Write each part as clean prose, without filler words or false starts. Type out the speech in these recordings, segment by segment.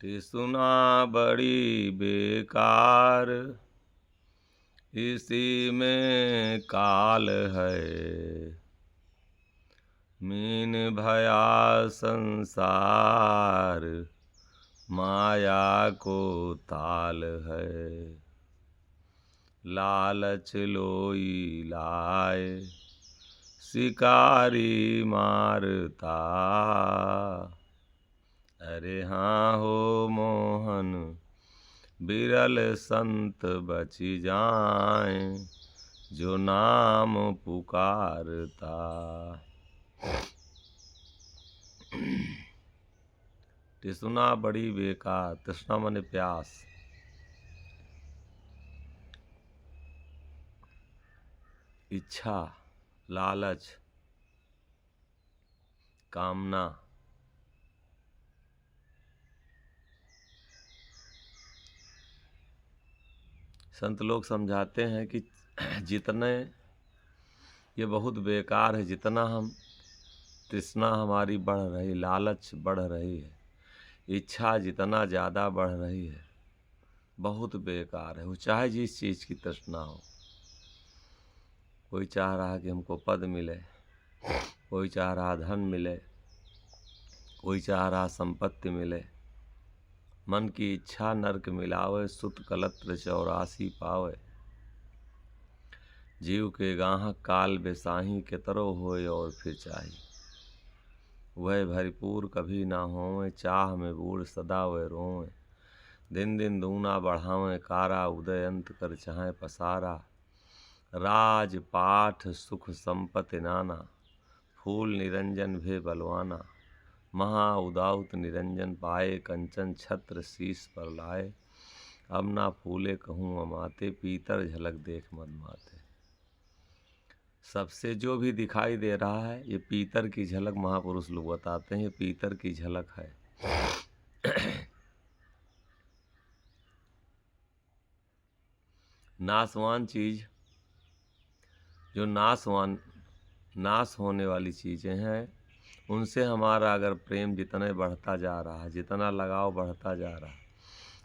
तृष्णा बड़ी बेकार, इसी में काल है। मीन भया संसार, माया को ताल है। लालच लोई लाए, शिकारी मारता। अरे हाँ हो मोहन, बिरल संत बची जाएं, जो नाम पुकारता। तृष्णा बड़ी बेकार। तृष्णा माने प्यास। इच्छा, लालच, कामना, संत लोग समझाते हैं कि जितने ये बहुत बेकार है, जितना हम तृष्णा हमारी बढ़ रही, लालच बढ़ रही है, इच्छा जितना ज़्यादा बढ़ रही है, बहुत बेकार है। वो चाहे जिस चीज़ की तृष्णा हो। कोई चाह रहा है कि हमको पद मिले, कोई चाह रहा धन मिले, कोई चाह रहा संपत्ति मिले। मन की इच्छा नरक मिलावे, सुत कलत्र 84 पावे। जीव के गाहक काल बेसाही, केतरो होए और फिर चाही। वह भरपूर कभी ना होवे, चाह में बूढ़ सदा वह रोवे। दिन दिन दूना बढ़ावें कारा, उदय अंत कर चाहे पसारा। राज पाठ सुख संपत्ति नाना, फूल निरंजन भे बलवाना। महा उदाउत निरंजन पाए, कंचन छत्र शीस पर लाए। अब ना फूले कहूँ अमाते, पीतर झलक देख मद माते। सबसे जो भी दिखाई दे रहा है, ये पीतर की झलक। महापुरुष लोग बताते हैं ये पीतर की झलक है। नाशवान चीज, जो नाश होने वाली चीज़ें हैं, उनसे हमारा अगर प्रेम जितने बढ़ता जा रहा है, जितना लगाव बढ़ता जा रहा है,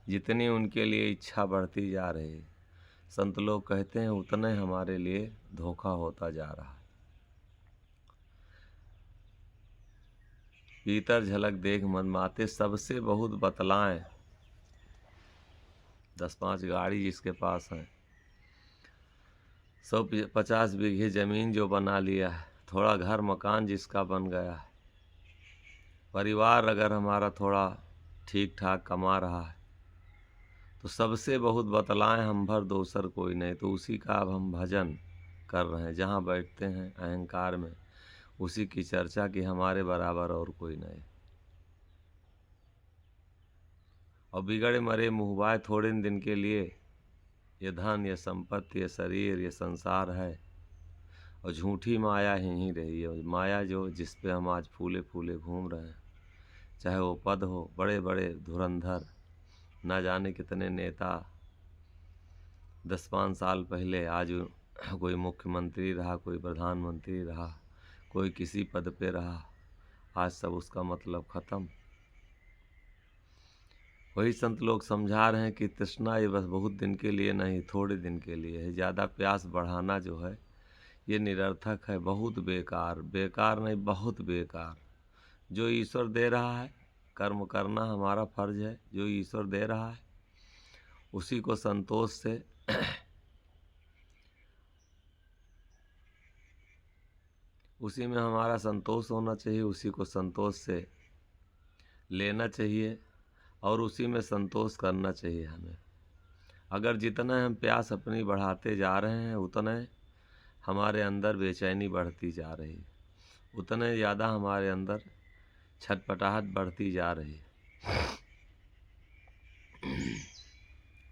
जितनी उनके लिए इच्छा बढ़ती जा रही है, संत लोग कहते हैं उतने हमारे लिए धोखा होता जा रहा है। पीतर झलक देख मनमाते, सबसे बहुत बतलाएं। 10-5 गाड़ी जिसके पास है, 150 बीघे ज़मीन जो बना लिया है, थोड़ा घर मकान जिसका बन गया है, परिवार अगर हमारा थोड़ा ठीक ठाक कमा रहा है, तो सबसे बहुत बतलाएं हम भर दोसर कोई नहीं। तो उसी का अब हम भजन कर रहे हैं। जहाँ बैठते हैं अहंकार में, उसी की चर्चा की हमारे बराबर और कोई नहीं। और बिगड़े मरे मुहबाए थोड़े दिन के लिए, ये धन, ये संपत्ति, ये शरीर, ये संसार है, और झूठी माया ही रही है। माया जो जिस पे हम आज फूले फूले घूम रहे हैं, चाहे वो पद हो, बड़े बड़े धुरंधर, ना जाने कितने नेता 10-5 साल पहले, आज कोई मुख्यमंत्री रहा, कोई प्रधानमंत्री रहा, कोई किसी पद पे रहा, आज सब उसका मतलब ख़त्म। वही संत लोग समझा रहे हैं कि तृष्णा ये बस बहुत दिन के लिए नहीं, थोड़े दिन के लिए है। ज़्यादा प्यास बढ़ाना जो है ये निरर्थक है, बहुत बेकार। बेकार नहीं, बहुत बेकार। जो ईश्वर दे रहा है, कर्म करना हमारा फर्ज है। जो ईश्वर दे रहा है उसी को संतोष से उसी में हमारा संतोष होना चाहिए, उसी को संतोष से लेना चाहिए और उसी में संतोष करना चाहिए हमें। अगर जितना हम प्यास अपनी बढ़ाते जा रहे हैं, उतने हमारे अंदर बेचैनी बढ़ती जा रही है, उतने ज़्यादा हमारे अंदर छटपटाहट बढ़ती जा रही है।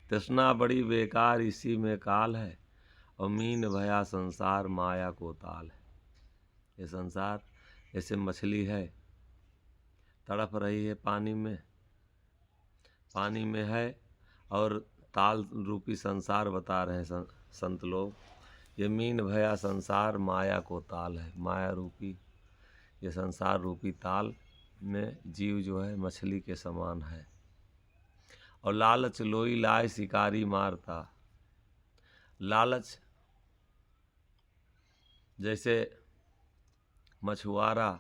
तृष्णा बड़ी बेकार, इसी में काल है, और मीन भया संसार, माया को ताल है। ये संसार जैसे मछली है, तड़प रही है पानी में है, और ताल रूपी संसार बता रहे हैं संत लोग। ये मीन भया संसार, माया को ताल है। माया रूपी ये संसार रूपी ताल में जीव जो है मछली के समान है। और लालच लोई लाए शिकारी मारता। लालच जैसे मछुआरा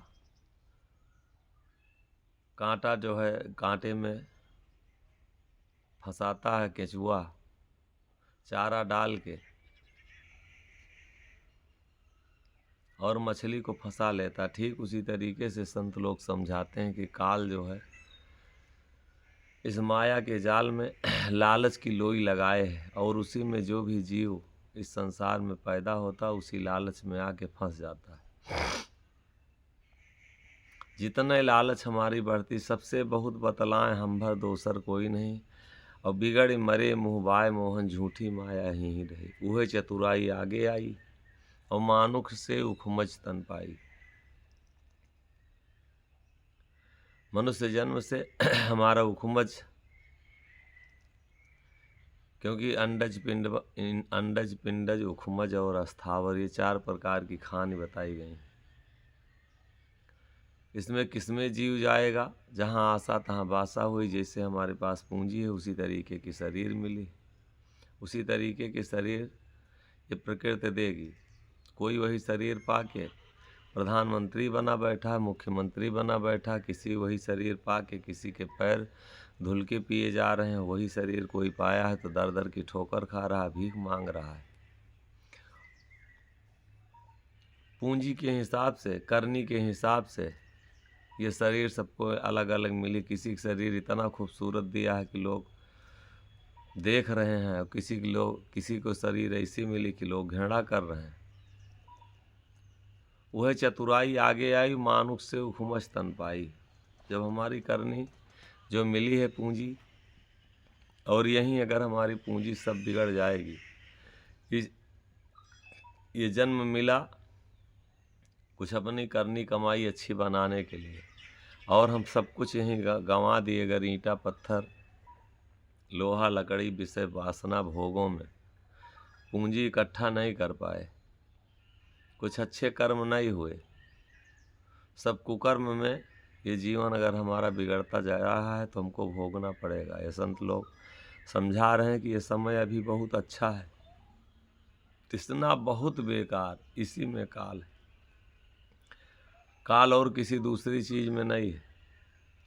कांटा जो है कांटे में फंसाता है केंचुआ चारा डाल के और मछली को फंसा लेता, ठीक उसी तरीके से संत लोग समझाते हैं कि काल जो है इस माया के जाल में लालच की लोई लगाए है और उसी में जो भी जीव इस संसार में पैदा होता उसी लालच में आके फंस जाता है। जितने लालच हमारी बढ़ती सबसे बहुत बतलाएं हम भर दोसर कोई नहीं, और बिगड़ मरे मुँह बाय मोहन झूठी माया ही रही। उहे चतुराई आगे आई और मानुख से उखमज तन पाई। मनुष्य जन्म से हमारा उखमज, क्योंकि अंडज पिंडज उखमज और अस्थावर ये 4 प्रकार की खानी बताई गई। इसमें किसमें जीव जाएगा, जहाँ आशा तहाँ बासा हुई। जैसे हमारे पास पूंजी है उसी तरीके की शरीर मिली, उसी तरीके के शरीर ये प्रकृति देगी। कोई वही शरीर पाके प्रधानमंत्री बना बैठा, मुख्यमंत्री बना बैठा, किसी वही शरीर पाके किसी के पैर धुल के पिए जा रहे हैं। वही शरीर कोई पाया है तो दर दर की ठोकर खा रहा है, भीख मांग रहा है। पूंजी के हिसाब से, करनी के हिसाब से ये शरीर सबको अलग अलग मिली। किसी का शरीर इतना खूबसूरत दिया है कि लोग देख रहे हैं, और किसी को शरीर ऐसी मिली कि लोग घृणा कर रहे हैं। वह चतुराई आगे आई मानुख से उखमज तन पाई। जब हमारी करनी जो मिली है पूंजी, और यहीं अगर हमारी पूंजी सब बिगड़ जाएगी। ये जन्म मिला कुछ अपनी करनी कमाई अच्छी बनाने के लिए, और हम सब कुछ यहीं गंवा दिए। अगर ईंटा पत्थर लोहा लकड़ी विषय वासना भोगों में पूंजी इकट्ठा नहीं कर पाए, कुछ अच्छे कर्म नहीं हुए, सब कुकर्म में ये जीवन अगर हमारा बिगड़ता जा रहा है तो हमको भोगना पड़ेगा। ये संत लोग समझा रहे हैं कि ये समय अभी बहुत अच्छा है, तृष्णा बहुत बेकार, इसी में काल है। काल और किसी दूसरी चीज में नहीं है,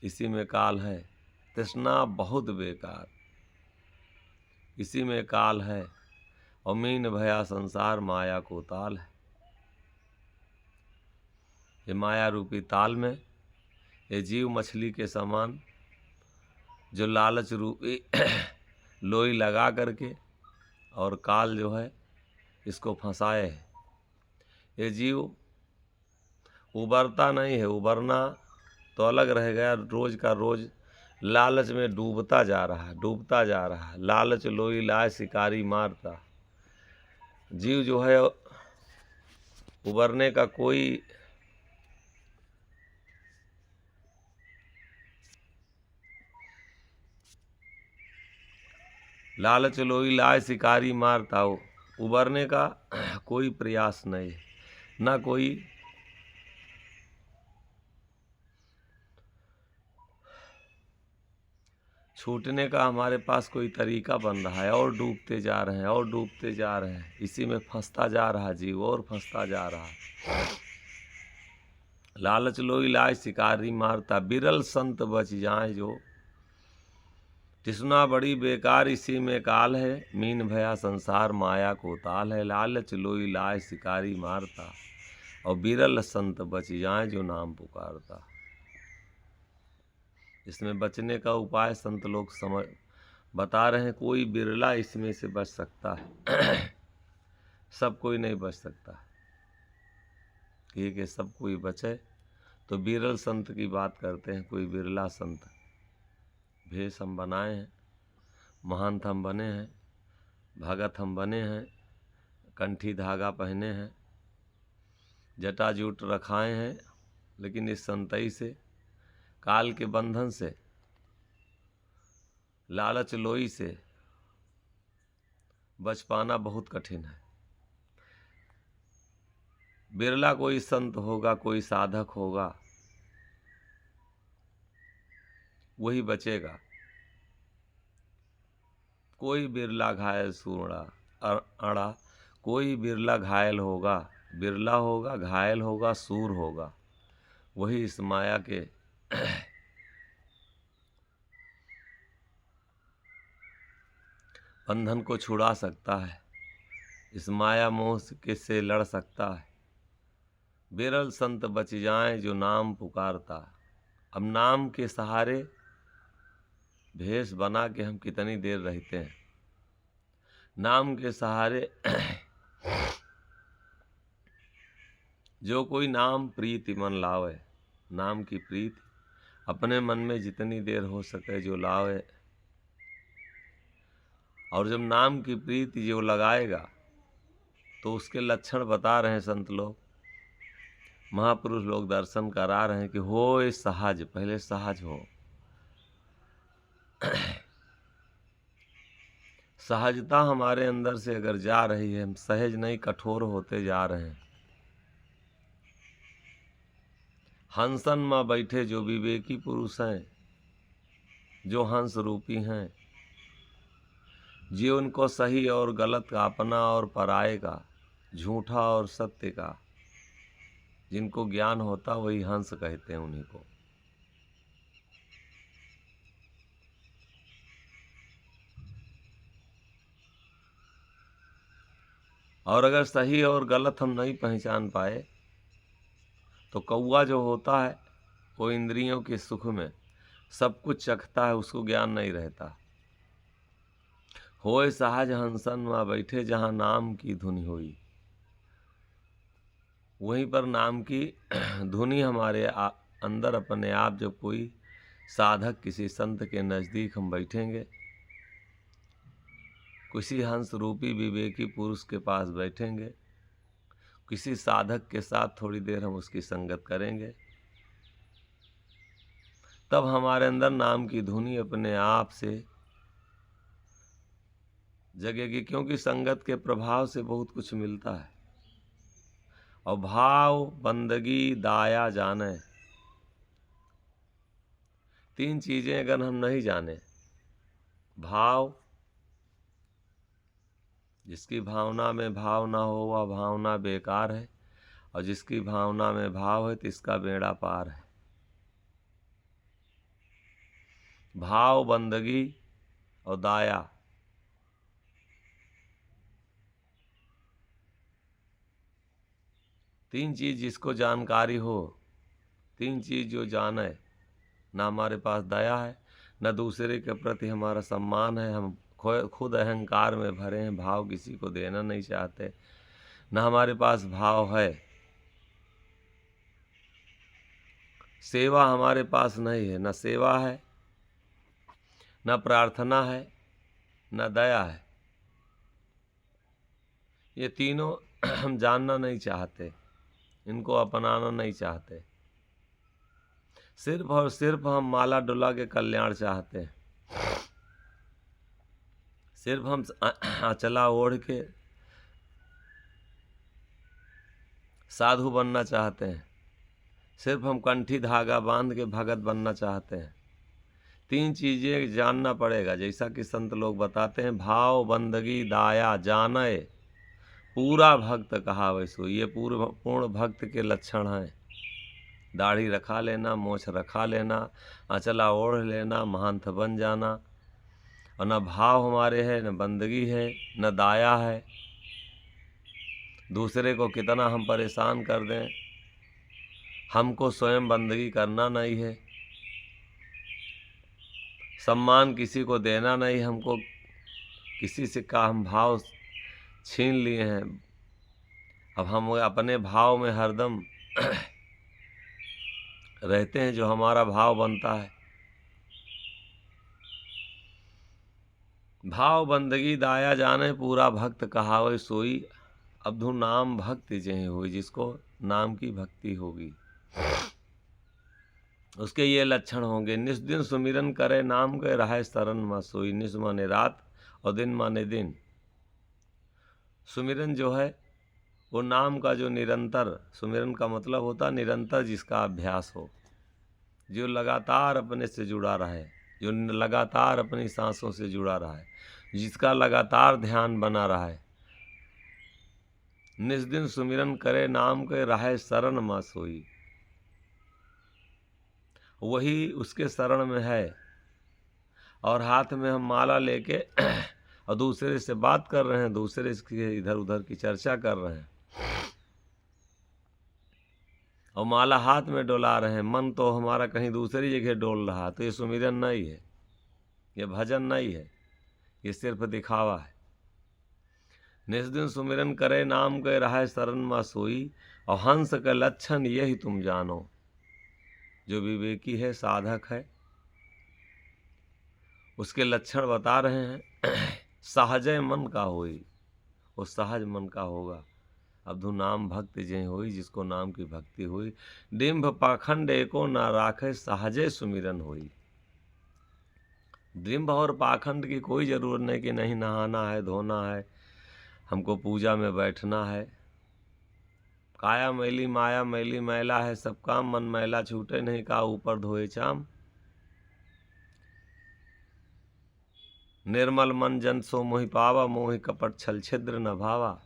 इसी में काल है। तृष्णा बहुत बेकार, इसी में काल है। और मीन भया संसार माया को ताल है। ये माया रूपी ताल में ये जीव मछली के समान जो लालच रूपी लोई लगा करके और काल जो है इसको फंसाए है। ये जीव उबरता नहीं है, उबरना तो अलग रह गया, रोज का रोज लालच में डूबता जा रहा है, डूबता जा रहा है। लालच लोई लाए शिकारी मारता। जीव जो है उबरने का कोई लालच लोई लाए शिकारी मारता हो, उबरने का कोई प्रयास नहीं है, ना कोई छूटने का हमारे पास कोई तरीका बन रहा है। और डूबते जा रहे हैं और डूबते जा रहे हैं, इसी में फंसता जा रहा है जीव, और फंसता जा रहा है। लालच लोई लाए शिकारी मारता, बिरल संत बच जाए जो। तृष्णा बड़ी बेकार, इसी में काल है। मीन भया संसार माया को ताल है। लालच लोई लाए शिकारी मारता, और बिरल संत बच जाए जो नाम पुकारता। इसमें बचने का उपाय संत लोग समझ बता रहे हैं। कोई बिरला इसमें से बच सकता है सब कोई नहीं बच सकता। कि सब कोई बचे तो बिरल संत की बात करते हैं। कोई बिरला संत, भेष हम बनाए हैं, महंत हम बने हैं, भगत हम बने हैं, कंठी धागा पहने हैं, जटाजूट रखाए हैं, लेकिन इस संतई से, काल के बंधन से, लालच लोई से बच पाना बहुत कठिन है। बिरला कोई संत होगा, कोई साधक होगा, वही बचेगा। कोई बिरला घायल सूड़ा अड़ा, कोई बिरला घायल होगा, बिरला होगा, घायल होगा, सूर होगा। वही इस माया के बंधन को छुड़ा सकता है, इस माया मोह से लड़ सकता है। बिरल संत बच जाएं जो नाम पुकारता। अब नाम के सहारे भेष बना के हम कितनी देर रहते हैं। नाम के सहारे जो कोई नाम प्रीति मन लावे, नाम की प्रीति अपने मन में जितनी देर हो सके जो लावे, और जब नाम की प्रीति जो लगाएगा तो उसके लक्षण बता रहे हैं संत लोग, महापुरुष लोग दर्शन करा रहे हैं कि हो सहज, पहले सहज हो। सहजता हमारे अंदर से अगर जा रही है, हम सहज नहीं कठोर होते जा रहे हैं। हंसन में बैठे जो विवेकी पुरुष हैं, जो हंस रूपी हैं, जो उनको सही और गलत का, अपना और पराये का, झूठा और सत्य का जिनको ज्ञान होता वही हंस कहते हैं उन्हीं को। और अगर सही और गलत हम नहीं पहचान पाए तो कौवा जो होता है वो इंद्रियों के सुख में सब कुछ चखता है, उसको ज्ञान नहीं रहता। होए सहज हंसन में बैठे जहाँ नाम की धुनी हुई, वहीं पर नाम की धुनी हमारे अंदर अपने आप जब कोई साधक किसी संत के नज़दीक हम बैठेंगे, किसी हंस रूपी विवेकी पुरुष के पास बैठेंगे, किसी साधक के साथ थोड़ी देर हम उसकी संगत करेंगे, तब हमारे अंदर नाम की धुनी अपने आप से जगेगी। क्योंकि संगत के प्रभाव से बहुत कुछ मिलता है। और भाव बंदगी दाया जाने, तीन चीजें अगर हम नहीं जाने, भाव, जिसकी भावना में भाव ना हो वह भावना बेकार है, और जिसकी भावना में भाव है तिसका बेड़ा पार है। भाव बंदगी और दाया, तीन चीज जिसको जानकारी हो, तीन चीज जो जाने, ना हमारे पास दया है, न दूसरे के प्रति हमारा सम्मान है, हम खुद अहंकार में भरे हैं, भाव किसी को देना नहीं चाहते, न हमारे पास भाव है, सेवा हमारे पास नहीं है, न सेवा है, न प्रार्थना है, न दया है। ये तीनों हम जानना नहीं चाहते, इनको अपनाना नहीं चाहते। सिर्फ और सिर्फ हम माला डुला के कल्याण चाहते हैं। सिर्फ हम आंचला ओढ़ के साधु बनना चाहते हैं। सिर्फ हम कंठी धागा बांध के भगत बनना चाहते हैं। तीन चीजें जानना पड़ेगा, जैसा कि संत लोग बताते हैं, भाव बंदगी दाया जाने पूरा भक्त कहावे सो। ये पूर्ण भक्त के लक्षण हैं। दाढ़ी रखा लेना, मोछ रखा लेना, आंचला ओढ़ लेना, महंत बन जाना, और न भाव हमारे है, न बंदगी है, न दाया है। दूसरे को कितना हम परेशान कर दें, हमको स्वयं बंदगी करना नहीं है, सम्मान किसी को देना नहीं, हमको किसी से का हम भाव छीन लिए हैं। अब हम अपने भाव में हरदम रहते हैं, जो हमारा भाव बनता है। भाव बंदगी दाया जाने पूरा भक्त कहावे सोई। अबधु नाम भक्ति जही हुई, जिसको नाम की भक्ति होगी उसके ये लक्षण होंगे। निस दिन सुमिरन करे नाम के रहे शरण में सोई। निस माने रात और दिन माने दिन। सुमिरन जो है वो नाम का जो निरंतर, सुमिरन का मतलब होता निरंतर जिसका अभ्यास हो, जो लगातार अपने से जुड़ा रहे, जो लगातार अपनी सांसों से जुड़ा रहा है, जिसका लगातार ध्यान बना रहा है, निस दिन सुमिरन करे नाम के राहे शरण मा सोई, वही उसके शरण में है। और हाथ में हम माला लेके और दूसरे से बात कर रहे हैं, दूसरे से इधर उधर की चर्चा कर रहे हैं और माला हाथ में डोला रहे हैं, मन तो हमारा कहीं दूसरी जगह डोल रहा। तो ये सुमिरन नहीं है, ये भजन नहीं है, ये सिर्फ दिखावा है। निस दिन सुमिरन करे नाम के रहा शरण मा सोई, और हंस का लक्षण यही तुम जानो। जो विवेकी है, साधक है, उसके लक्षण बता रहे हैं। सहजय मन का होई, वो सहज मन का होगा। अबधु नाम भक्ति जय होई, जिसको नाम की भक्ति हुई। डिम्भ पाखंड एको ना राखे, सहजय सुमिरन होई। डिम्भ और पाखंड की कोई जरूरत नहीं कि नहीं नहाना है, धोना है, हमको पूजा में बैठना है। काया मैली माया मैली मैला है, सब काम मन मैला छूटे नहीं, का ऊपर धोए चाम। निर्मल मन जन सो मोहि पावा, मोहि कपट छल छिद्र न भावा।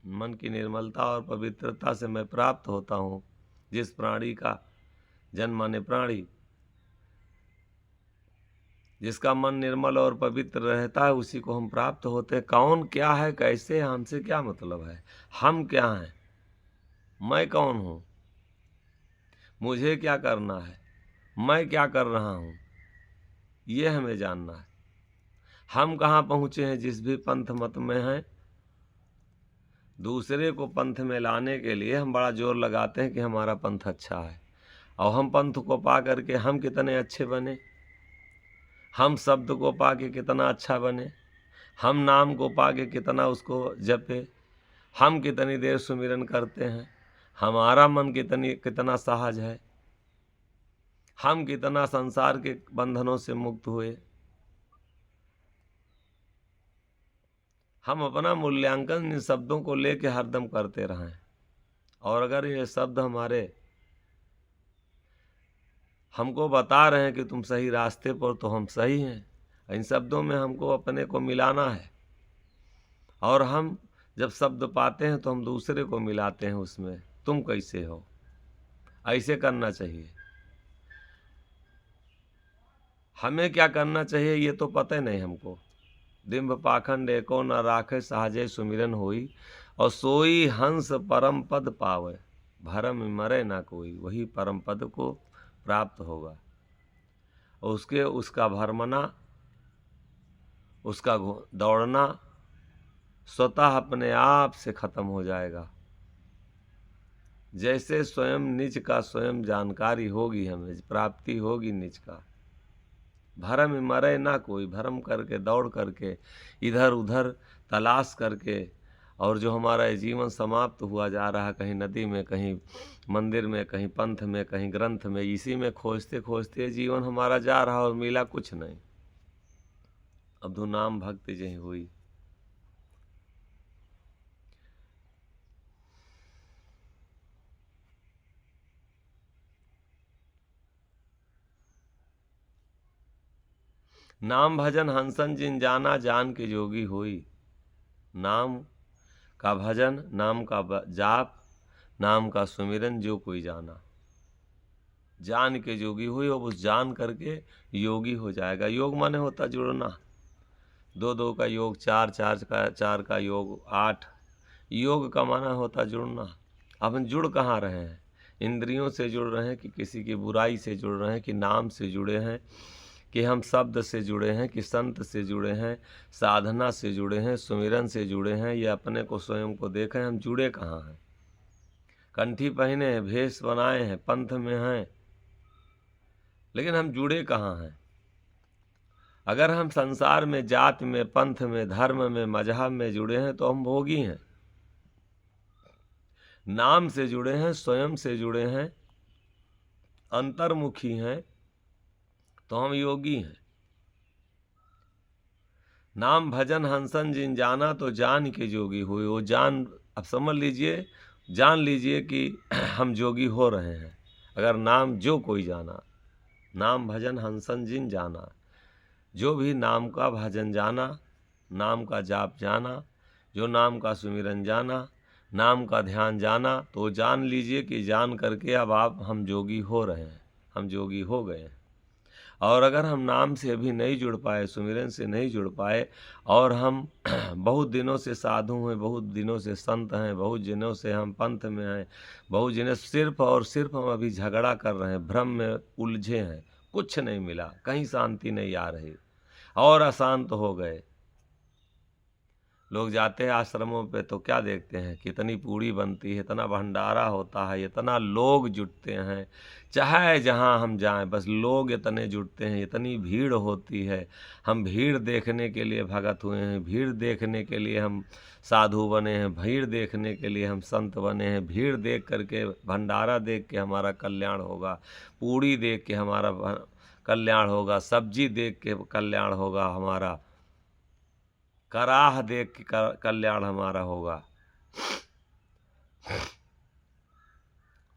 मन की निर्मलता और पवित्रता से मैं प्राप्त होता हूँ। जिस प्राणी का, जन माने प्राणी, जिसका मन निर्मल और पवित्र रहता है, उसी को हम प्राप्त होते हैं। कौन क्या है, कैसे, हमसे क्या मतलब है? हम क्या हैं, मैं कौन हूँ, मुझे क्या करना है, मैं क्या कर रहा हूँ, ये हमें जानना है। हम कहाँ पहुँचे हैं, जिस भी पंथ मत में हैं, दूसरे को पंथ में लाने के लिए हम बड़ा जोर लगाते हैं कि हमारा पंथ अच्छा है। और हम पंथ को पा करके हम कितने अच्छे बने, हम शब्द को पा के कितना अच्छा बने, हम नाम को पा के कितना उसको जपे, हम कितनी देर सुमिरन करते हैं, हमारा मन कितना सहज है, हम कितना संसार के बंधनों से मुक्त हुए। हम अपना मूल्यांकन इन शब्दों को लेके हरदम करते रहें। और अगर ये शब्द हमको बता रहे हैं कि तुम सही रास्ते पर, तो हम सही हैं। इन शब्दों में हमको अपने को मिलाना है। और हम जब शब्द पाते हैं तो हम दूसरे को मिलाते हैं उसमें, तुम कैसे हो, ऐसे करना चाहिए। हमें क्या करना चाहिए ये तो पता नहीं हमको। डिम्ब पाखंड एको न राखे, सहजय सुमिरन होई, और सोई हंस परम पद पावे, भरम मरे ना कोई। वही परम पद को प्राप्त होगा। और उसका भरमना, उसका दौड़ना स्वतः अपने आप से खत्म हो जाएगा। जैसे स्वयं निज का स्वयं जानकारी होगी, हमें प्राप्ति होगी निज का। भरम मरे ना कोई, भरम करके दौड़ करके इधर उधर तलाश करके, और जो हमारा जीवन समाप्त हुआ जा रहा है, कहीं नदी में, कहीं मंदिर में, कहीं पंथ में, कहीं ग्रंथ में, इसी में खोजते खोजते जीवन हमारा जा रहा और मिला कुछ नहीं। अबधु नाम भक्ति जही हुई। नाम भजन हंसन जिन जाना, जान के जोगी हुई। नाम का भजन, नाम का जाप, नाम का सुमिरन जो कोई जाना, जान के जोगी हुई। और उस जान करके योगी हो जाएगा। योग माने होता जुड़ना। 2 का योग, 4 का योग, 8। योग का माना होता जुड़ना। अब हम जुड़ कहाँ रहे हैं? इंद्रियों से जुड़ रहे हैं, कि किसी की बुराई से जुड़ रहे हैं, कि नाम से जुड़े हैं, कि हम शब्द से जुड़े हैं, कि संत से जुड़े हैं, साधना से जुड़े हैं, सुमिरन से जुड़े हैं, या अपने को स्वयं को देखें हम जुड़े कहाँ हैं? कंठी पहने हैं, भेष बनाए हैं, पंथ में हैं, लेकिन हम जुड़े कहाँ हैं? अगर हम संसार में, जात में, पंथ में, धर्म में, मजहब में जुड़े हैं तो हम भोगी हैं। नाम से जुड़े हैं, स्वयं से जुड़े हैं, अंतर्मुखी हैं, तो हम योगी हैं। नाम भजन हंसन जिन जाना, तो जान के जोगी हुए। वो जान, अब समझ लीजिए, जान लीजिए कि हम जोगी हो रहे हैं। अगर नाम जो कोई जाना, नाम भजन हंसन जिन जाना, जो भी नाम का भजन जाना, नाम का जाप जाना, जो नाम का सुमिरन जाना, नाम का ध्यान जाना, तो जान लीजिए कि जान करके अब हम जोगी हो रहे हैं, हम जोगी हो गए हैं। और अगर हम नाम से अभी नहीं जुड़ पाए, सुमिरन से नहीं जुड़ पाए, और हम बहुत दिनों से साधु हैं, बहुत दिनों से संत हैं, बहुत दिनों से हम पंथ में हैं, बहुत दिनों सिर्फ और सिर्फ हम अभी झगड़ा कर रहे हैं, भ्रम में उलझे हैं, कुछ नहीं मिला, कहीं शांति नहीं आ रही और अशांत हो गए। लोग जाते हैं आश्रमों पे तो क्या देखते हैं, कितनी पूड़ी बनती है, इतना भंडारा होता है, इतना लोग जुटते हैं, चाहे जहाँ हम जाएं बस लोग इतने जुटते हैं, इतनी भीड़ होती है। हम भीड़ देखने के लिए भगत हुए हैं, भीड़ देखने के लिए हम साधु बने हैं, भीड़ देखने के लिए हम संत बने हैं, भीड़ देख करके, भंडारा देख के हमारा कल्याण होगा, पूड़ी देख के हमारा कल्याण होगा, सब्जी देख के कल्याण होगा हमारा, कराह देख के कल्याण हमारा होगा।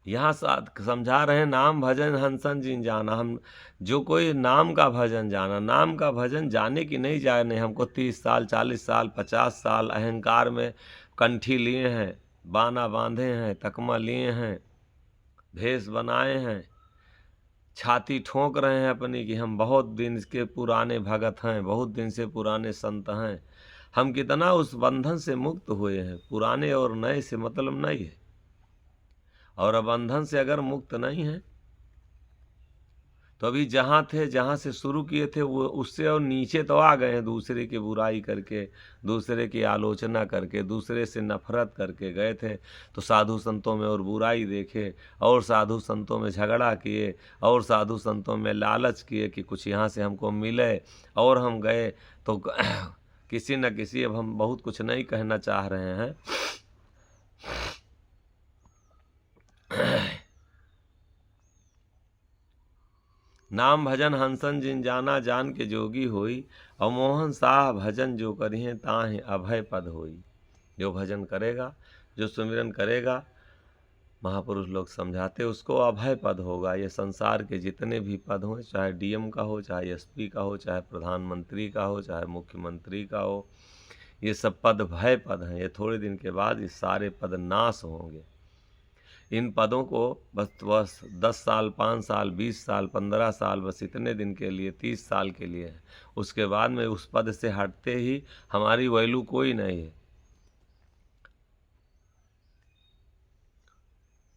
यहाँ समझा रहे हैं नाम भजन हंसन जिन जाना। हम जो कोई नाम का भजन जाना, नाम का भजन जाने की नहीं जाने, हमको 30 साल 40 साल 50 साल अहंकार में कंठी लिए हैं, बाना बांधे हैं, तकमा लिए हैं, भेष बनाए हैं, छाती ठोक रहे हैं अपनी कि हम बहुत दिन के पुराने भगत हैं, बहुत दिन से पुराने संत हैं। हम कितना उस बंधन से मुक्त हुए हैं, पुराने और नए से मतलब नहीं है। और अब बंधन से अगर मुक्त नहीं है तो अभी जहाँ थे, जहाँ से शुरू किए थे, वो उससे और नीचे तो आ गए हैं, दूसरे की बुराई करके, दूसरे की आलोचना करके, दूसरे से नफरत करके गए थे। तो साधु संतों में और बुराई देखे, और साधु संतों में झगड़ा किए, और साधु संतों में लालच किए कि कुछ यहाँ से हमको मिले, और हम गए तो किसी न किसी, अब हम बहुत कुछ नहीं कहना चाह रहे हैं। नाम भजन हंसन जिन जाना, जान के जोगी होई, और मोहन साह भजन जो करिए ताहि अभय पद होई। जो भजन करेगा, जो सुमिरन करेगा, महापुरुष लोग समझाते उसको अभय पद होगा। ये संसार के जितने भी पद हों, चाहे डीएम का हो, चाहे एसपी का हो, चाहे प्रधानमंत्री का हो, चाहे मुख्यमंत्री का हो, ये सब पद भय पद हैं। ये थोड़े दिन के बाद ये सारे पद नाश होंगे। इन पदों को बस 10 साल 5 साल 20 साल 15 साल, बस इतने दिन के लिए, 30 साल के लिए है। उसके बाद में उस पद से हटते ही हमारी वैल्यू कोई नहीं है।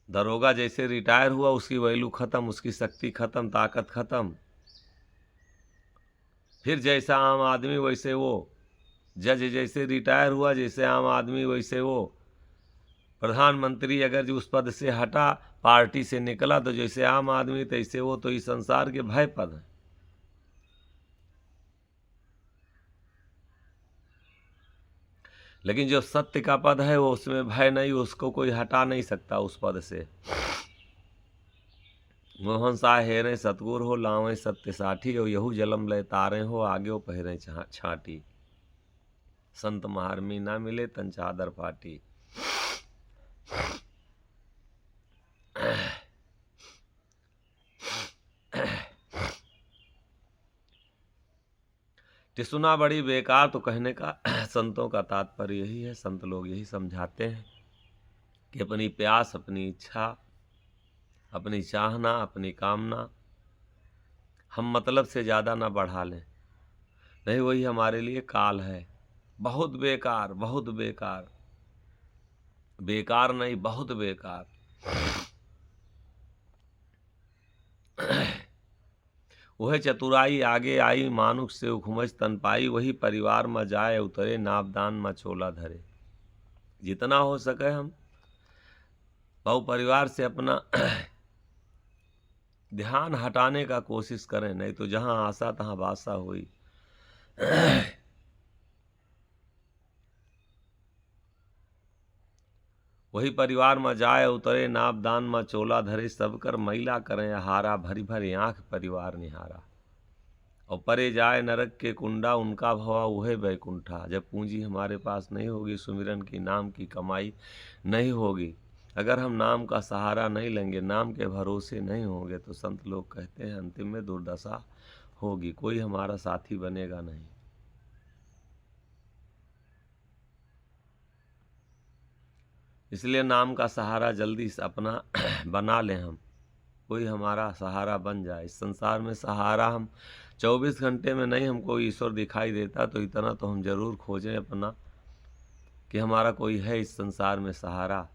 दरोगा जैसे रिटायर हुआ, उसकी वैल्यू खत्म, उसकी शक्ति खत्म, ताकत खत्म। फिर जैसा आम आदमी वैसे वो, जज जैसे रिटायर हुआ, जैसे आम आदमी वैसे वो। प्रधानमंत्री अगर जो उस पद से हटा, पार्टी से निकला, तो जैसे आम आदमी तैसे वो। तो इस संसार के भय पद हैं। लेकिन जो सत्य का पद है वो, उसमें भय नहीं, उसको कोई हटा नहीं सकता उस पद से। मोहन सा हेरे सतगुर हो, लावें सत्य साठी, और यहू जलम लय तारे हो, आगे पहिरे छाटी। संत महारमी ना मिले तन चादर फाटी। टिसुना बड़ी बेकार, तो कहने का संतों का तात्पर्य यही है, संत लोग यही समझाते हैं कि अपनी प्यास, अपनी इच्छा, अपनी चाहना, अपनी कामना हम मतलब से ज़्यादा ना बढ़ा लें, नहीं वही हमारे लिए काल है। बहुत बेकार, बहुत बेकार, बेकार नहीं, बहुत बेकार। वह चतुराई आगे आई, मानुष से उखमज तन पाई, वही परिवार में जाए उतरे, नापदान में चोला धरे। जितना हो सके हम बहु परिवार से अपना ध्यान हटाने का कोशिश करें, नहीं तो जहाँ आशा तहाँ बासा हुई। वही परिवार में जाए उतरे, नापदान में चोला धरे, सब कर मैला करें हारा, भरी भरी आँख परिवार निहारा। और परे जाए नरक के कुंडा, उनका भवा उहे बैकुंठा। जब पूंजी हमारे पास नहीं होगी, सुमिरन की, नाम की कमाई नहीं होगी, अगर हम नाम का सहारा नहीं लेंगे, नाम के भरोसे नहीं होंगे, तो संत लोग कहते हैं अंतिम में दुर्दशा होगी, कोई हमारा साथी बनेगा नहीं। इसलिए नाम का सहारा जल्दी से अपना बना लें हम, कोई हमारा सहारा बन जाए। इस संसार में सहारा हम 24 घंटे में नहीं हमको ईश्वर दिखाई देता, तो इतना तो हम जरूर खोजें अपना कि हमारा कोई है इस संसार में सहारा।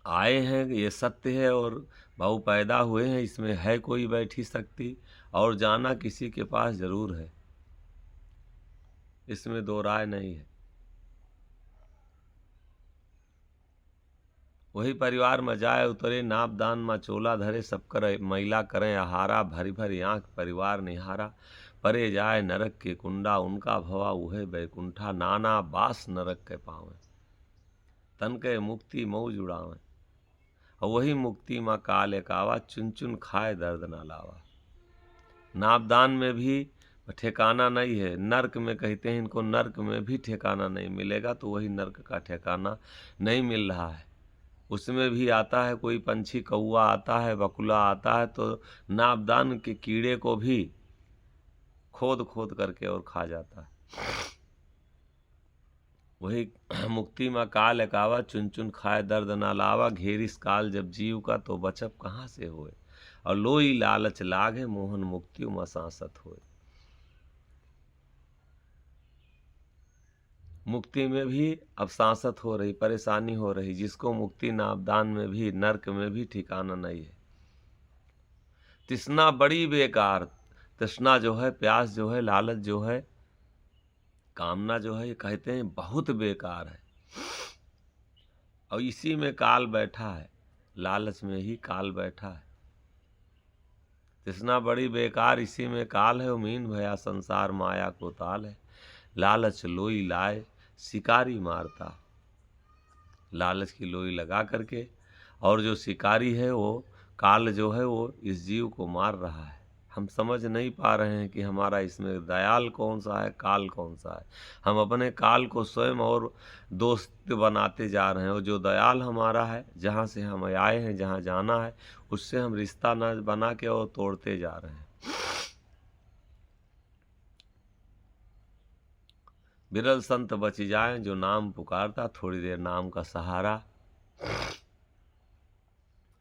आए हैं ये सत्य है, और भाव पैदा हुए हैं, इसमें है कोई बैठी शक्ति, और जाना किसी के पास जरूर है, इसमें दो राय नहीं है। वही परिवार में जाए उतरे, नाप दान में चोला धरे, सब कर महिला करें आहारा, भरी भरी आंख परिवार निहारा। परे जाए नरक के कुंडा, उनका भवा उहे बैकुंठा, नाना बास नरक के पावे, तन के मुक्ति मऊ जुड़ावे। और वही मुक्ति माँ काल एकावा, चुन चुन खाए दर्द ना लावा। नापदान में भी ठिकाना नहीं है, नर्क में कहते हैं इनको, नर्क में भी ठिकाना नहीं मिलेगा, तो वही नर्क का ठिकाना नहीं मिल रहा है। उसमें भी आता है कोई पंछी, कौआ आता है, बकुला आता है, तो नापदान के कीड़े को भी खोद खोद करके और खा जाता है। वही मुक्ति में काल एकावा, चुन चुन खाए दर्द ना लावा। घेरिस काल जब जीव का, तो बचप कहाँ से होए, और लोई लालच लागे, मोहन मुक्ति में सांसत होए। मुक्ति में भी अब सांसत हो रही, परेशानी हो रही, जिसको मुक्ति नापदान में भी, नरक में भी ठिकाना नहीं है। तृष्णा बड़ी बेकार, तृष्णा जो है, प्यास जो है, लालच जो है, कामना जो है, ये कहते हैं बहुत बेकार है। और इसी में काल बैठा है, लालच में ही काल बैठा है। तृष्णा बड़ी बेकार, इसी में काल है, उमीन भया संसार माया को ताल है। लालच लोई लाए शिकारी मारता, लालच की लोई लगा करके, और जो शिकारी है वो काल जो है वो इस जीव को मार रहा है। हम समझ नहीं पा रहे हैं कि हमारा इसमें दयाल कौन सा है, काल कौन सा है। हम अपने काल को स्वयं और दोस्त बनाते जा रहे हैं, और जो दयाल हमारा है, जहाँ से हम आए हैं, जहाँ जाना है, उससे हम रिश्ता न बना के और तोड़ते जा रहे हैं। बिरल संत बच जाए जो नाम पुकारता, थोड़ी देर नाम का सहारा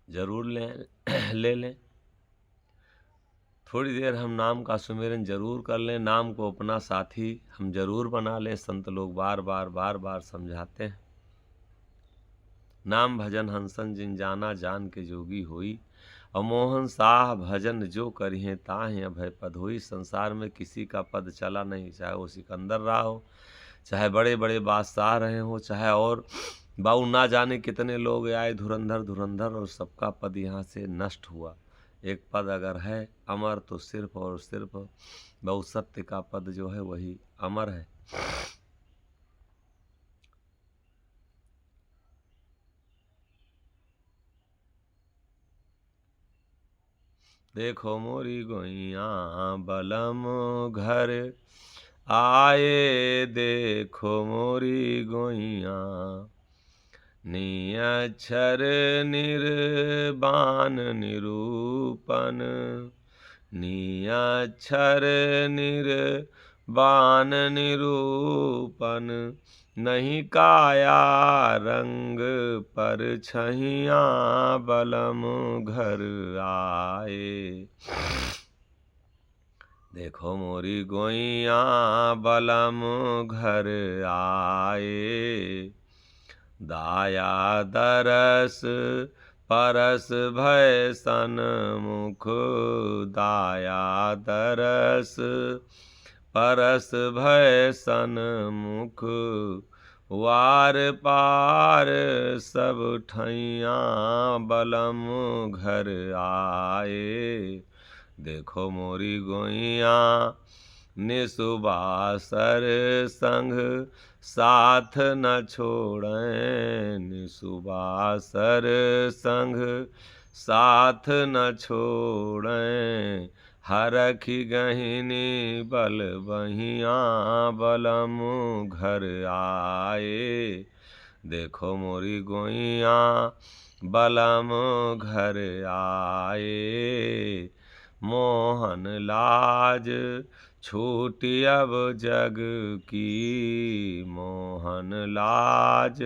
जरूर ले लें। थोड़ी देर हम नाम का सुमिरन जरूर कर लें, नाम को अपना साथी हम जरूर बना लें। संत लोग बार बार समझाते हैं, नाम भजन हंसन जिन जाना, जान के जोगी होई। और मोहन साह भजन जो करिए ताहि अभय पद होई। संसार में किसी का पद चला नहीं, चाहे वो सिकंदर रहा हो, चाहे बड़े बड़े बादशाह रहे हो, चाहे और बाऊ ना जाने कितने लोग आए धुरंधर, और सबका पद यहाँ से नष्ट हुआ। एक पद अगर है अमर, तो सिर्फ और सिर्फ बहु सत्य का पद जो है वही अमर है। देखो मोरी गोइया बलम घर आए, देखो मोरी गोइया निअक्षर निर्वाण निरूपण, निअक्षर निर्वाण निरूपण। नहीं काया रंग पर छहिया, बलम घर आए। देखो मोरी गोइया बलम घर आए। दाया दरस परस भय सन्मुख, दाया दरस परस भय सन्मुख। वार पार सब ठैया, बलम घर आए। देखो मोरी गोइया निसुबासर संग, साथ न छोड़ें। निसुबासर संग साथ न छोड़ें। हरखी गहिनी बल बहिया, बलम घर आए। देखो मोरी गोइया बलम घर आए। मोहन लाज छूटी अब जग की, मोहन लाज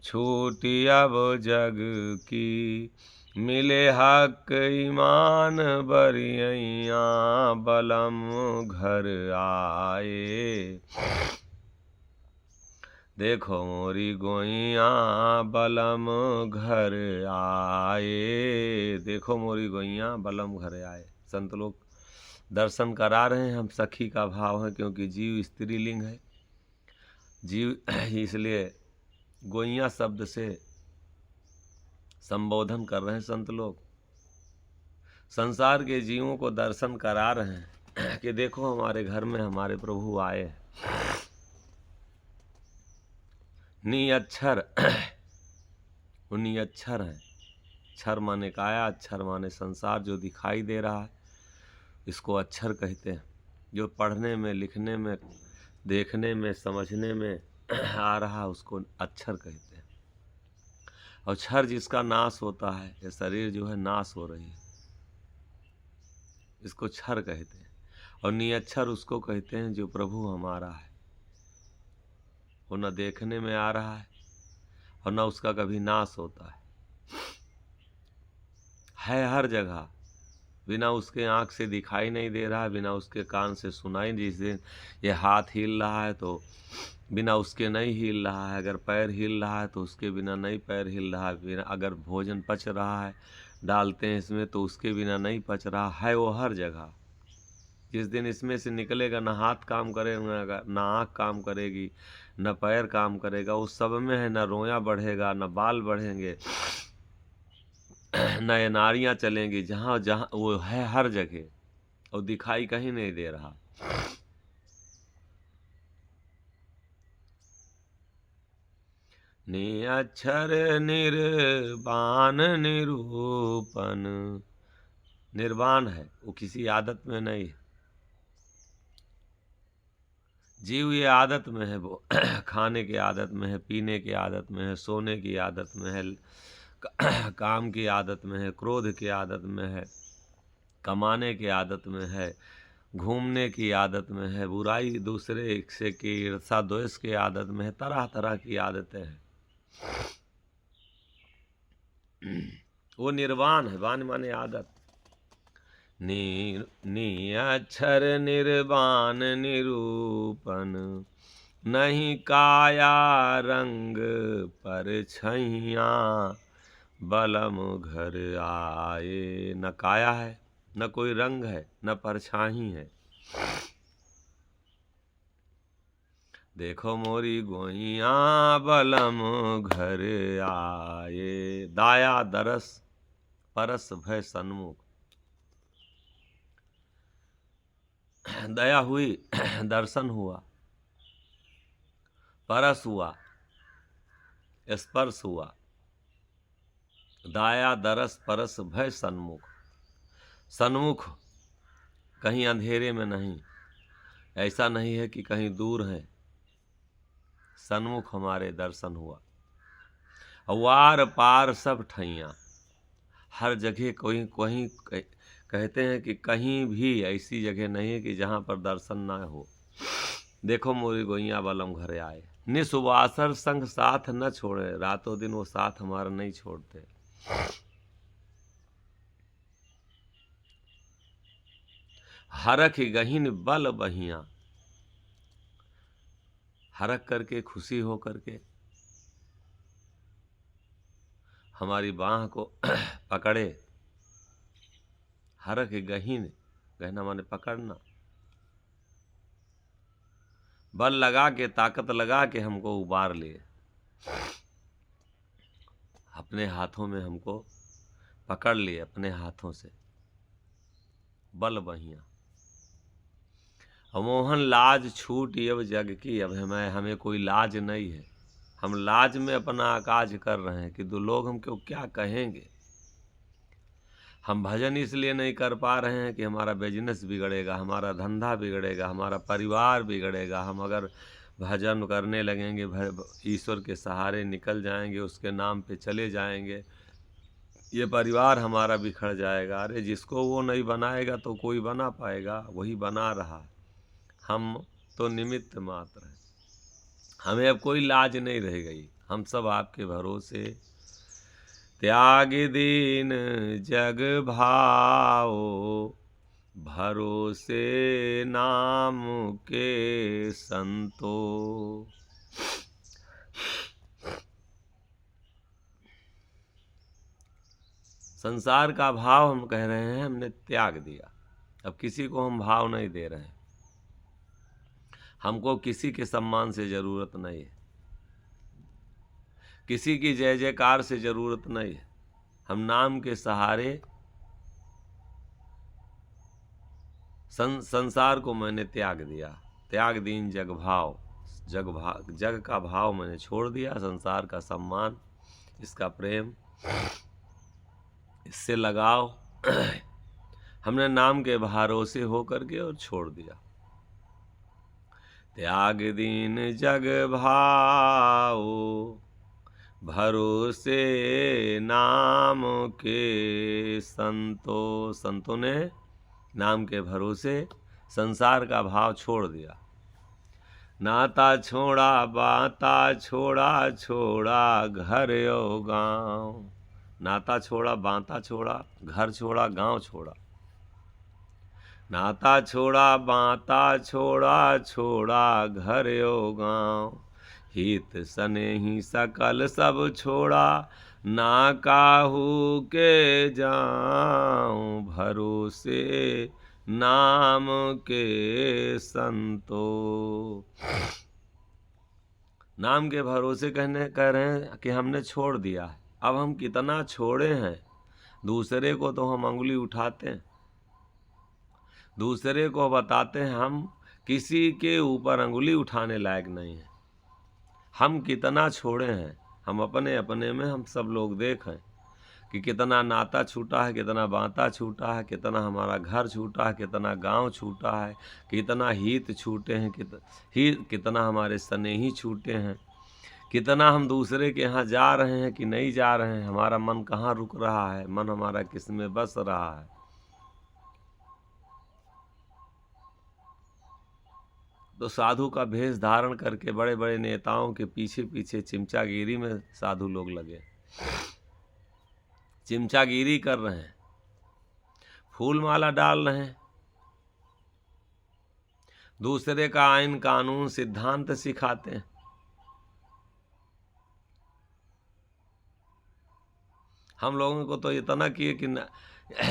छूटी अब जग की, मिले हक ईमान बरियैया बलम घर आए। देखो मोरी गोइया बलम घर आए, देखो मोरी गोइया बलम घर आए। संत लोग दर्शन करा रहे हैं। हम सखी का भाव है, क्योंकि जीव स्त्रीलिंग है, जीव इसलिए गोइया शब्द से संबोधन कर रहे हैं संत लोग। संसार के जीवों को दर्शन करा रहे हैं कि देखो हमारे घर में हमारे प्रभु आए हैं। निअक्षर वो निअक्षर है। क्षर माने काया, अक्षर माने संसार, जो दिखाई दे रहा है इसको अक्षर कहते हैं। जो पढ़ने में, लिखने में, देखने में, समझने में आ रहा उसको अक्षर कहते हैं। और क्षर जिसका नाश होता है, ये शरीर जो है नाश हो रही है, इसको क्षर कहते हैं। और निअक्षर उसको कहते हैं जो प्रभु हमारा है, वो न देखने में आ रहा है और न उसका कभी नाश होता है हर जगह। बिना उसके आँख से दिखाई नहीं दे रहा है, बिना उसके कान से सुनाई। जिस दिन ये हाथ हिल रहा है तो बिना उसके नहीं हिल रहा है, अगर पैर हिल रहा है तो उसके बिना नहीं पैर हिल रहा है, बिना अगर भोजन पच रहा है डालते हैं इसमें तो उसके बिना नहीं पच रहा है, वो हर जगह। जिस दिन इसमें से निकलेगा ना हाथ काम करेगा, ना आँख काम करेगी, न पैर काम करेगा, उस सब में है न रोया बढ़ेगा, न बाल बढ़ेंगे, न ये नाड़ियाँ चलेंगी। जहाँ जहाँ वो है हर जगह और दिखाई कहीं नहीं दे रहा। निअक्षर निर्वाण निरूपण, निर्वाण है, वो किसी आदत में नहीं है। जीव ये आदत में है, वो खाने की आदत में है, पीने की आदत में है, सोने की आदत में है, काम की आदत में है, क्रोध की आदत में है, कमाने की आदत में है, घूमने की आदत में है, बुराई दूसरे से की ईर्षा द्वेष की आदत में है, तरह तरह की आदतें हैं। वो निर्वाण है। वाण माने आदत। निअक्षर निर्वाण निरूपण, नहीं काया रंग पर छैया बलम घर आए। न काया है, न कोई रंग है, न परछाई है। देखो मोरी गोइया बलम घर आए। दाया दरस परस भय सन्मुख, दया हुई, दर्शन हुआ, परस हुआ, स्पर्श हुआ। दाया दरस परस भय सन्मुख, सन्मुख कहीं अंधेरे में नहीं, ऐसा नहीं है कि कहीं दूर है, सन्मुख हमारे दर्शन हुआ। वार पार सब ठैया, हर जगह कोई कोई कहते हैं कि कहीं भी ऐसी जगह नहीं है कि जहाँ पर दर्शन ना हो। देखो मोरी गोइया बलम घरे आए। निसुवासर संग साथ न छोड़े, रातों दिन वो साथ हमारा नहीं छोड़ते। हरख गहीन बल बहिया, हरख करके खुशी हो करके हमारी बाह को पकड़े। हरख गहीन, गहना माने पकड़ना, बल लगा के, ताकत लगा के हमको उबार लिए, अपने हाथों में हमको पकड़ लिए, अपने हाथों से। बल बहिया मोहन लाज छूट अब जग की, अब हमें कोई लाज नहीं है। हम लाज में अपना काज कर रहे हैं कि दो लोग हमको क्या कहेंगे। हम भजन इसलिए नहीं कर पा रहे हैं कि हमारा बिजनेस बिगड़ेगा, हमारा धंधा बिगड़ेगा, हमारा परिवार बिगड़ेगा। हम अगर भजन करने लगेंगे, ईश्वर के सहारे निकल जाएंगे, उसके नाम पे चले जाएंगे, ये परिवार हमारा बिखर जाएगा। अरे जिसको वो नहीं बनाएगा तो कोई बना पाएगा, वही बना रहा, हम तो निमित्त मात्र हैं। हमें अब कोई लाज नहीं रह गई, हम सब आपके भरोसे। त्याग दीन जग भाओ, भरोसे नाम के संतो। संसार का भाव हम कह रहे हैं हमने त्याग दिया, अब किसी को हम भाव नहीं दे रहे हैं। हमको किसी के सम्मान से जरूरत नहीं है, किसी की जय जयकार से जरूरत नहीं है। हम नाम के सहारे संसार को मैंने त्याग दिया। त्याग दीन जग भाव, जग का भाव मैंने छोड़ दिया। संसार का सम्मान, इसका प्रेम, इससे लगाव हमने नाम के भरोसे होकर के और छोड़ दिया। त्याग दीन जग भाव, भरोसे नाम के संतो। संतों ने नाम के भरोसे संसार का भाव छोड़ दिया। नाता छोड़ा, बाता छोड़ा, छोड़ा घर और गाँव। नाता छोड़ा, बाता छोड़ा, घर छोड़ा, गांव छोड़ा। नाता छोड़ा, बाता छोड़ा, छोड़ा घर ओ गाँव। हित सने ही सकल सब छोड़ा, ना काहू के जाऊं। भरोसे नाम के संतो। नाम के भरोसे कह रहे हैं कि हमने छोड़ दिया है। अब हम कितना छोड़े हैं, दूसरे को तो हम अंगुली उठाते हैं, दूसरे को बताते हैं हम किसी के ऊपर अंगुली उठाने लायक नहीं है। हम कितना छोड़े हैं, हम अपने अपने में हम सब लोग देखें कि कितना नाता छूटा है, कितना बाता छूटा है, कितना हमारा घर छूटा है, कितना गांव छूटा है, कितना हित छूटे हैं, कितना हमारे स्नेही छूटे हैं, कितना हम दूसरे के यहाँ जा रहे हैं कि नहीं जा रहे हैं, हमारा मन कहाँ रुक रहा है, मन हमारा किस में बस रहा है। तो साधु का भेष धारण करके बड़े बड़े नेताओं के पीछे पीछे चिमचागिरी में साधु लोग लगे, चिमचागिरी कर रहे हैं, फूल माला डाल रहे हैं, दूसरे का आइन कानून सिद्धांत सिखाते हैं। हम लोगों को तो इतना किए कि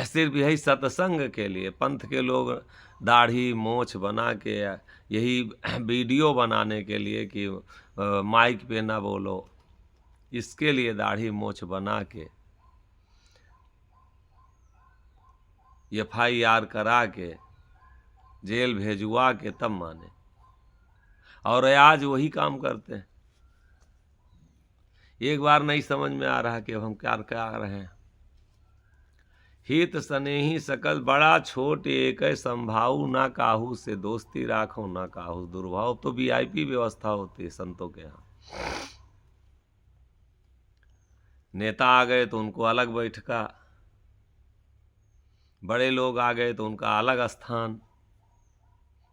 सिर्फ यही सत्संग के लिए पंथ के लोग दाढ़ी मोछ बना के, यही वीडियो बनाने के लिए कि माइक पे ना बोलो, इसके लिए दाढ़ी मोछ बना के FIR करा के जेल भेजवा के तब माने, और आज वही काम करते हैं। एक बार नहीं समझ में आ रहा कि अब हम क्या कर रहे हैं। हित स्नेही सकल बड़ा छोट एक संभाऊ, ना काहू से दोस्ती राखो, ना काहू दुर्भाव। तो VIP व्यवस्था होती है संतों के यहाँ। नेता आ गए तो उनको अलग बैठका, बड़े लोग आ गए तो उनका अलग स्थान।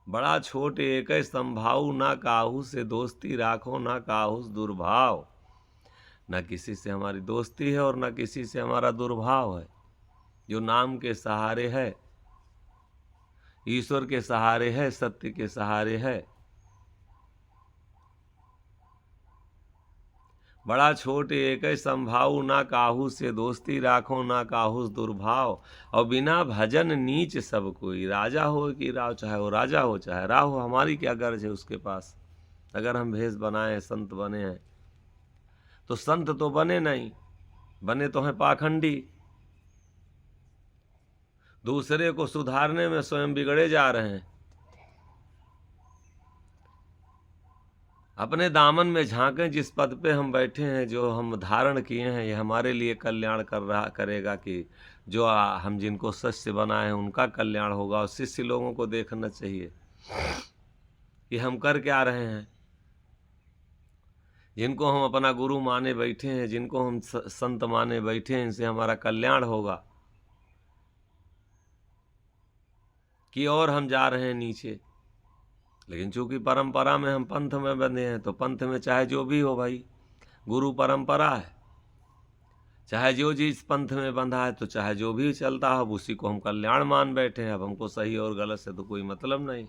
बड़ा छोट एक संभाऊ, ना काहू से दोस्ती राखो, ना काहू दुर्भाव। ना किसी से हमारी दोस्ती है और ना किसी से हमारा दुर्भाव है। जो नाम के सहारे है, ईश्वर के सहारे है, सत्य के सहारे है। बड़ा छोट एक संभाऊ, ना काहू से दोस्ती राखो, ना काहू दुर्भाव। और बिना भजन नीच सब कोई, राजा हो कि राव, चाहे वो राजा हो चाहे राव हो, हमारी क्या गर्ज है उसके पास। अगर हम भेष बनाए संत बने हैं तो संत तो बने नहीं, बने तो हैं पाखंडी। दूसरे को सुधारने में स्वयं बिगड़े जा रहे हैं। अपने दामन में झांकें, जिस पद पे हम बैठे हैं, जो हम धारण किए हैं, ये हमारे लिए कल्याण करेगा कि जो हम जिनको शिष्य बनाए हैं उनका कल्याण होगा। और शिष्य लोगों को देखना चाहिए कि हम कर क्या रहे हैं, जिनको हम अपना गुरु माने बैठे हैं, जिनको हम संत माने बैठे हैं, इनसे हमारा कल्याण होगा, कि और हम जा रहे हैं नीचे। लेकिन चूंकि परंपरा में हम पंथ में बंधे हैं, तो पंथ में चाहे जो भी हो भाई, गुरु परंपरा है, चाहे जो जिस पंथ में बंधा है, तो चाहे जो भी चलता है, अब उसी को हम कल्याण मान बैठे हैं। अब हमको सही और गलत से तो कोई मतलब नहीं।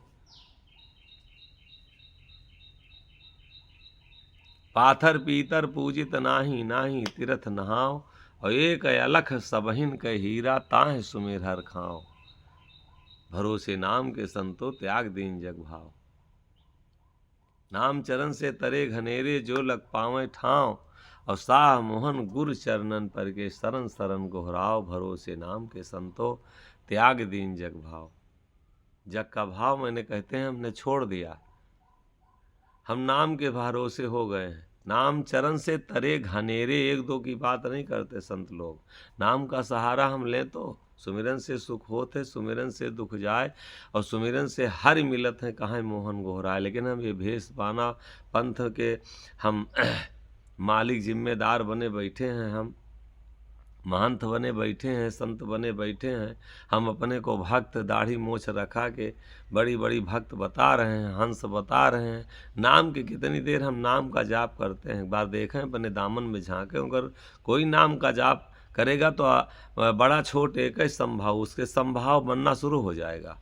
पाथर पीतर पूजित नाही, नाही तीर्थ नहाओ, और एक अलख सबहिन के हीरा, ताहे सुमेर हर खाओ। भरोसे नाम के संतो, त्याग दीन जग भाव। नाम चरण से तरे घनेरे, जो लग पावे ठाव, और साह मोहन गुर चरणन पर के, शरण शरण गोहराव। भरोसे नाम के संतो, त्याग दीन जग भाव। जग का भाव मैंने कहते हैं हमने छोड़ दिया, हम नाम के भरोसे हो गए हैं। नाम चरण से तरे घनेरे, एक दो की बात नहीं करते संत लोग। नाम का सहारा हम लें तो सुमिरन से सुख होते, सुमिरन से दुख जाए, और सुमिरन से हर मिलत है, कहाँ मोहन गोहराए। लेकिन हम ये भेष पाना पंथ के हम मालिक जिम्मेदार बने बैठे हैं, हम महंत बने बैठे हैं, संत बने बैठे हैं। हम अपने को भक्त दाढ़ी मोछ रखा के बड़ी बड़ी भक्त बता रहे हैं, हंस बता रहे हैं। नाम की कितनी देर हम नाम का जाप करते हैं, एक बार देखें अपने दामन में झांकें। अगर कोई नाम का जाप करेगा तो बड़ा छोट एक ही संभाव, उसके संभाव बनना शुरू हो जाएगा।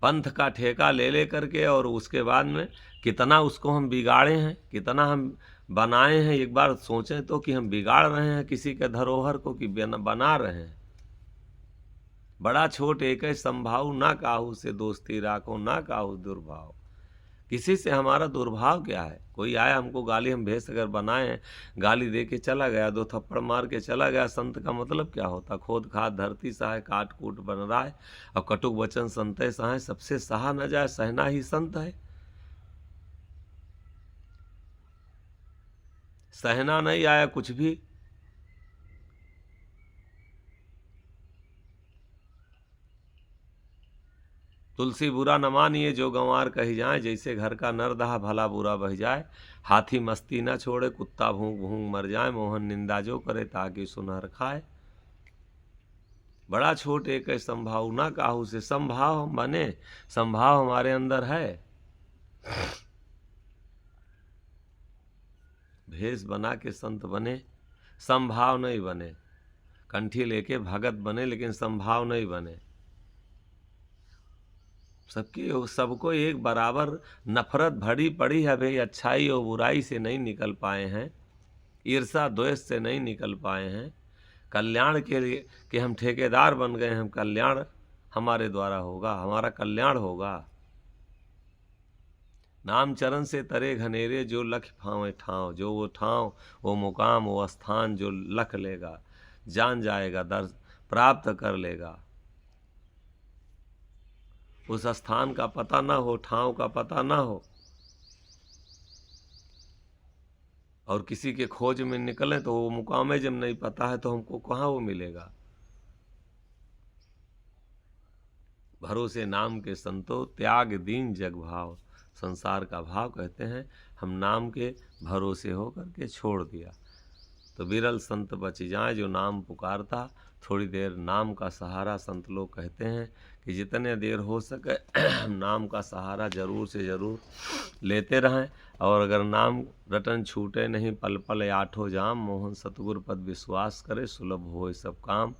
पंथ का ठेका ले करके, और उसके बाद में कितना उसको हम बिगाड़े हैं, कितना हम बनाए हैं। एक बार सोचें तो कि हम बिगाड़ रहे हैं किसी के धरोहर को, कि बना रहे हैं। बड़ा छोट एक है संभाव, ना काहू से दोस्ती राखो, ना काहू दुर्भाव। किसी से हमारा दुर्भाव क्या है? कोई आया हमको गाली, हम भेष अगर बनाए हैं, गाली दे के चला गया, दो थप्पड़ मार के चला गया, संत का मतलब क्या होता? खोद खाद धरती सहाय, काट कूट बन रहा है, और कटुक वचन संतय सहाय, सबसे सहा न जाए, सहना ही संत है। सहना नहीं आया कुछ भी, तुलसी बुरा न मानिए, जो गंवार कही जाए, जैसे घर का नर दहा, भला बुरा बह जाए। हाथी मस्ती न छोड़े, कुत्ता भूंग भूंग मर जाए, मोहन निंदा जो करे, ताकि सुनहर खाए। बड़ा छोट एक संभाव, ना काहू से। संभाव हम बने, संभाव हमारे अंदर है। भेष बना के संत बने, संभाव नहीं बने। कंठी लेके भगत बने, लेकिन संभाव नहीं बने। सबको एक बराबर नफरत भरी पड़ी है भाई। अच्छाई और बुराई से नहीं निकल पाए हैं, ईर्षा द्वेष से नहीं निकल पाए हैं। कल्याण के लिए कि हम ठेकेदार बन गए, हम कल्याण हमारे द्वारा होगा, हमारा कल्याण होगा। नाम चरण से तरे घनेरे, जो लख पावे ठाव। जो वो ठाव, वो मुकाम, वो स्थान जो लख लेगा, जान जाएगा, दर्श प्राप्त कर लेगा। उस स्थान का पता ना हो, ठाव का पता ना हो, और किसी के खोज में निकले तो वो मुकामे जब नहीं पता है, तो हमको कहाँ वो मिलेगा। भरोसे नाम के संतो, त्याग दीन जग भाव। संसार का भाव कहते हैं हम नाम के भरोसे हो करके छोड़ दिया। तो विरल संत बच जाए, जो नाम पुकारता। थोड़ी देर नाम का सहारा, संत लोग कहते हैं कि जितने देर हो सके हम नाम का सहारा जरूर से ज़रूर लेते रहें। और अगर नाम रटन छूटे नहीं, पल पल आठो जाम। मोहन सतगुर पद विश्वास करे, सुलभ होए सब काम।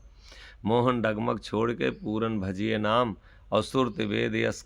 मोहन डगमग छोड़ के पूरन भजिए नाम, और सुरत वेद यस